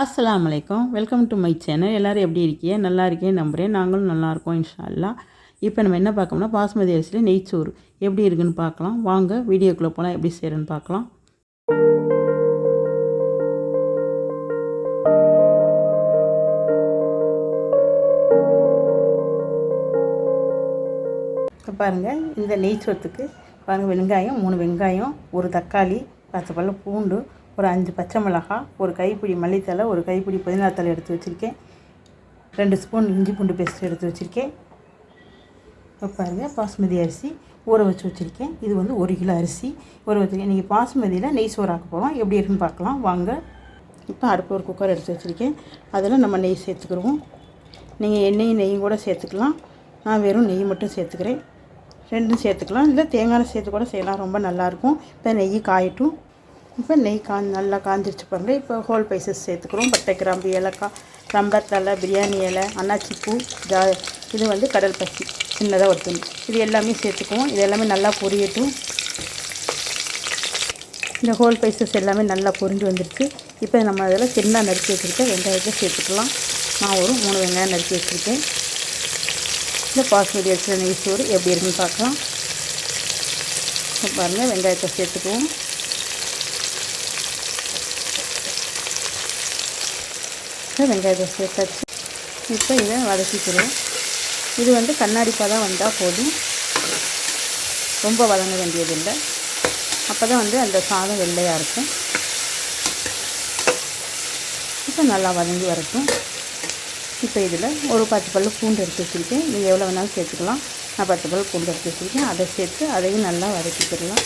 அஸ்ஸலாமு அலைக்கும். Welcome to my channel. எல்லோரும் எப்படி இருக்கீங்க? நல்லா இருக்கேன்னு நம்புகிறேன். நாங்களும் நல்லா இருக்கோம் இன்ஷா அல்லாஹ். இப்போ நம்ம என்ன பார்க்கணும்னா பாஸ்மதி அரிசியில் நெய்ச்சோறு எப்படி இருக்குன்னு பார்க்கலாம். வாங்க வீடியோக்குள்ளே போகலாம், எப்படி செய்கிறேன்னு பார்க்கலாம். இப்போ பாருங்கள், இந்த நெய்ச்சோத்துக்கு பாருங்கள், வெங்காயம் 3 வெங்காயம், ஒரு தக்காளி, 10 பல்லு பூண்டு, ஒரு 5 பச்சை மிளகாய், ஒரு கைப்பிடி மல்லித்தலை, ஒரு கைப்பிடி புதினா தலை எடுத்து வச்சுருக்கேன், 2 ஸ்பூன் இஞ்சி பூண்டு பேஸ்ட் எடுத்து வச்சுருக்கேன். இப்போ பாருங்கள், பாஸ்மதி அரிசி ஊற வச்சு வச்சுருக்கேன். இது வந்து 1 கிலோ அரிசி ஊற வச்சுருக்கேன். நீங்கள் பாஸ்மதியில் நெய் சோறாக்க போகிறோம், எப்படி இருக்குன்னு பார்க்கலாம் வாங்க. இப்போ அடுப்பு ஒரு குக்கர் எடுத்து வச்சுருக்கேன். அதில் நம்ம நெய் சேர்த்துக்கிடுவோம். நீங்கள் எண்ணெயும் நெய்யும் கூட சேர்த்துக்கலாம். நான் வெறும் நெய் மட்டும் சேர்த்துக்கிறேன். ரெண்டும் சேர்த்துக்கலாம், இல்லை தேங்காய் சேர்த்து கூட செய்யலாம், ரொம்ப நல்லாயிருக்கும். இப்போ நெய் காயட்டும். இப்போ நெய் நல்லா காஞ்சிருச்சு பாருங்கள். இப்போ ஹோல் ஸ்பைசஸ் சேர்த்துக்கிறோம். பட்டை, கிராம்பு, ஏலக்காய், ரம்பத்தலை, பிரியாணி இலை, அன்னாச்சிப்பூ, இது வந்து கடல் பசி சின்னதாக ஒரு துணி, இது எல்லாமே சேர்த்துக்குவோம். இது எல்லாமே நல்லா பொரியட்டும். இந்த ஹோல் ஸ்பைசஸ் எல்லாமே நல்லா பொரிஞ்சு வந்துருச்சு. இப்போ நம்ம அதில் சின்ன நறுக்கி வச்சுருக்கேன் வெங்காயத்தை சேர்த்துக்கலாம். நான் ஒரு 3 வெங்காயம் நறுக்கி வச்சுருக்கேன். இந்த பாஸ்மதி அரிசி நெய் சோறு எப்படி இருக்குன்னு பார்க்கலாம். பாருங்கள், வெங்காயத்தை சேர்த்துக்குவோம். வெங்காயத்தை சேர்த்தாச்சு. இப்போ இதை வதக்கிக்கிறோம். இது வந்து கண்ணாடி பதம் வந்தால் போதும், ரொம்ப வதங்க வேண்டியதில்லை. அப்போ தான் வந்து அந்த சாதம் வெள்ளையாக இருக்கும். இப்போ நல்லா வதங்கி வரட்டும். இப்போ இதில் ஒரு 10 பல்லு பூண்டு எடுத்து வச்சுருக்கேன். நீங்கள் எவ்வளோ வேணாலும் சேர்த்துக்கலாம். நான் 10 பல்லு பூண்டு எடுத்து வச்சுருக்கேன். அதை சேர்த்து அதையும் நல்லா வதக்கிக்கிடலாம்.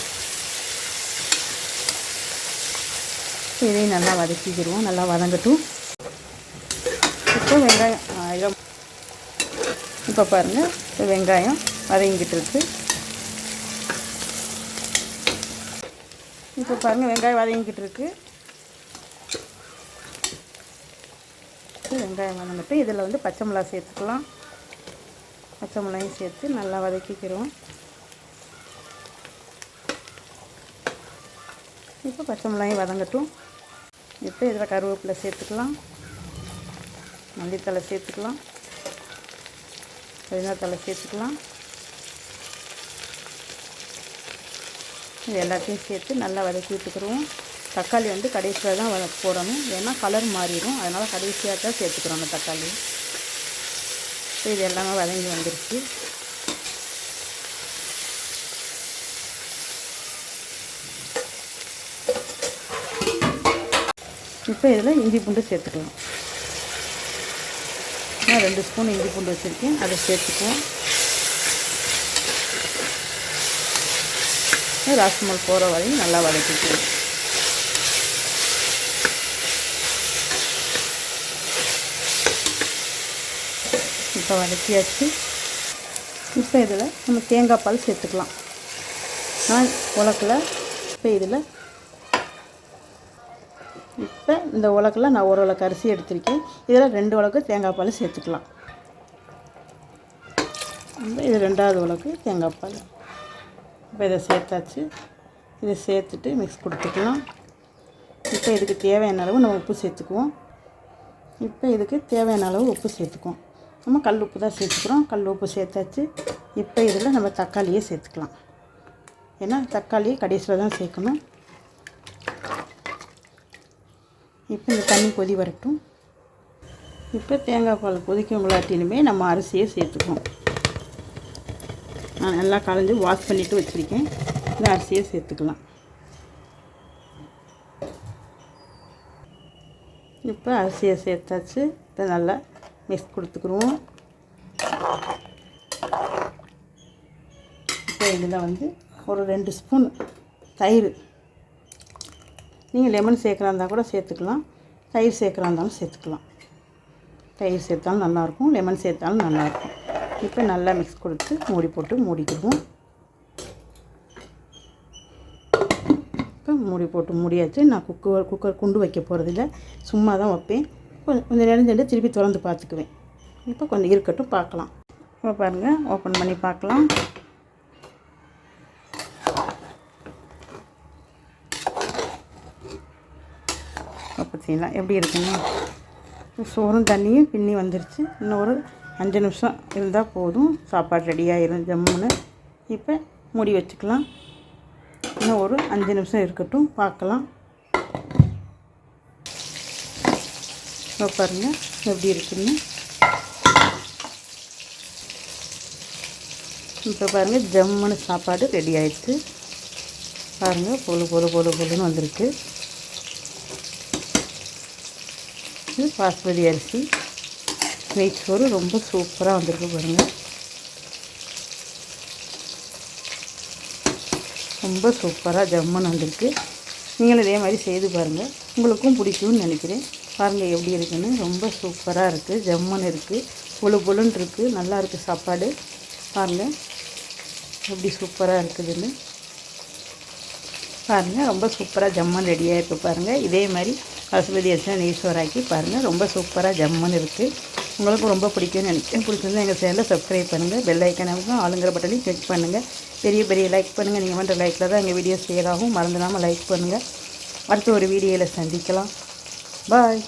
இதையும் நல்லா வதக்கிக்கிடுவோம், நல்லா வதங்கட்டும். இப்போ வெங்காயம் இப்போ பாருங்கள், இப்போ வெங்காயம் வதங்கிட்டு இருக்குது. இப்போ பாருங்கள், வெங்காயம் வதங்கிட்டு இருக்குது. வெங்காயம் வதங்கிட்டு இதில் வந்து பச்சை மிளகாய் சேர்த்துக்கலாம். பச்சை மிளகாயும் சேர்த்து நல்லா வதக்கிக்கிறோம். இப்போ பச்சை மிளகாயும் வதங்கட்டும். இப்போ இதில் கருவேப்பிலை சேர்த்துக்கலாம், மல்லித்தலை சேர்த்துக்கலாம், புதினா தலை சேர்த்துக்கலாம். இது எல்லாத்தையும் சேர்த்து நல்லா வதக்கி விட்டுக்கிறோம். தக்காளி வந்து கடைசியாக தான் போடணும், ஏன்னா கலர் மாறிடும். அதனால் கடைசியாக தான் சேர்த்துக்கிறோம் அந்த தக்காளி. இது எல்லாமே வதங்கி வந்துருச்சு. இப்போ இதில் இஞ்சி பூண்டு சேர்த்துக்கலாம். நான் 2 ஸ்பூன் இஞ்சி பூண்டு வச்சுருக்கேன், அதை சேர்த்துக்குவோம். ராஸ்மல் போகிற வரையும் நல்லா வதக்கிக்குவோம். இப்போ வதக்கியாச்சு. இப்போ இதில் நம்ம தேங்காய் பால் சேர்த்துக்கலாம். நான் உலக்கில் இப்போ இந்த உலக்கில் நான் 1 உலக்கு அரிசி எடுத்திருக்கேன். இதில் 2 உலக்கு தேங்காய் பால் சேர்த்துக்கலாம். இது 2வது உலக்கு தேங்காய் பால். இப்போ இதை சேர்த்தாச்சு. இதை சேர்த்துட்டு மிக்ஸ் கொடுத்துக்கலாம். இப்போ இதுக்கு தேவையான அளவு நம்ம உப்பு சேர்த்துக்குவோம். இப்போ இதுக்கு தேவையான அளவு உப்பு சேர்த்துக்குவோம். நம்ம கல் உப்பு தான் சேர்த்துக்கிறோம். கல் உப்பு சேர்த்தாச்சு. இப்போ இதில் நம்ம தக்காளியே சேர்த்துக்கலாம், ஏன்னா தக்காளி கடைசியில் தான் சேர்க்கணும். இப்போ இந்த தண்ணி கொதி வரட்டும். இப்போ தேங்காய் பால் கொதிக்கவங்களாட்டினுமே நம்ம அரிசியை சேர்த்துக்குவோம். நான் நல்லா களைஞ்சி வாஷ் பண்ணிவிட்டு வச்சுருக்கேன். இந்த அரிசியை சேர்த்துக்கலாம். இப்போ அரிசியை சேர்த்தாச்சு. இப்போ நல்லா மிக்ஸ் கொடுத்துக்குருவோம். இப்போ இதில் வந்து ஒரு 2 ஸ்பூன் தயிர், நீங்கள் லெமன் சேர்க்குறா இருந்தால் கூட சேர்த்துக்கலாம், தயிர் சேர்க்குறா இருந்தாலும் சேர்த்துக்கலாம். தயிர் சேர்த்தாலும் நல்லாயிருக்கும், லெமன் சேர்த்தாலும் நல்லாயிருக்கும். இப்போ நல்லா மிக்ஸ் கொடுத்து மூடி போட்டு மூடிக்கிடுவோம். இப்போ மூடி போட்டு மூடியாச்சு. நான் குக்கர் குண்டு வைக்க போகிறதில்ல, சும்மா தான் வைப்பேன். கொஞ்சம் நேரம் சென்று திருப்பி திறந்து பார்த்துக்குவேன். இப்போ கொஞ்சம் இருக்கட்டும், பார்க்கலாம். இப்போ பாருங்கள், ஓப்பன் பண்ணி பார்க்கலாம். செய்யலாம். எப்படி இருக்குங்க? சோறும் தண்ணியும் பின்னி வந்துருச்சு. இன்னும் ஒரு 5 நிமிஷம் இருந்தால் போதும், சாப்பாடு ரெடியாகிடும் ஜம்முன்னு. இப்போ மூடி வச்சுக்கலாம். இன்னும் ஒரு 5 நிமிஷம் இருக்கட்டும், பார்க்கலாம். இப்போ பாருங்கள் எப்படி இருக்குன்னு. இப்போ பாருங்கள் ஜம்முன்னு சாப்பாடு ரெடி ஆகிடுச்சு. பாருங்கள் பொழுன்னு வந்திருக்கு. இது பாஸ்மதி அரிசி நெய் சோறு ரொம்ப சூப்பராக வந்திருக்கு பாருங்கள். ரொம்ப சூப்பராக ஜம்முன்னு வந்திருக்கு. நீங்களும் இதே மாதிரி செய்து பாருங்கள், உங்களுக்கும் பிடிக்கும்னு நினைக்கிறேன். பாருங்கள் எப்படி இருக்குன்னு. ரொம்ப சூப்பராக இருக்குது, ஜம்முன்னு இருக்குது, பொழுன்னு இருக்குது, நல்லா இருக்குது சாப்பாடு. பாருங்கள் எப்படி சூப்பராக இருக்குதுன்னு. பாருங்கள் ரொம்ப சூப்பராக ஜம்முன்னு ரெடியாக இருக்குது பாருங்கள். இதே மாதிரி பாஸ்மதி அரிசி நெய் சோறாக்கி பாருங்கள், ரொம்ப சூப்பராக ஜம்முன்னு இருக்குது. உங்களுக்கும் ரொம்ப பிடிக்கும்னு நினைக்கிறேன். பிடிச்சிருந்தா எங்கள் சேனலை சப்ஸ்கிரைப் பண்ணுங்கள், பெல் ஐக்கானுக்கும் ஆளுங்கிற பட்டனையும் கிளிக் பண்ணுங்கள். பெரிய லைக் பண்ணுங்கள். நீங்கள் பண்ணுற லைக்கில் தான் எங்கள் வீடியோ ஷேர் ஆகும். மறந்துடாமல் லைக் பண்ணுங்கள். அடுத்த ஒரு வீடியோவில் சந்திக்கலாம். பாய்.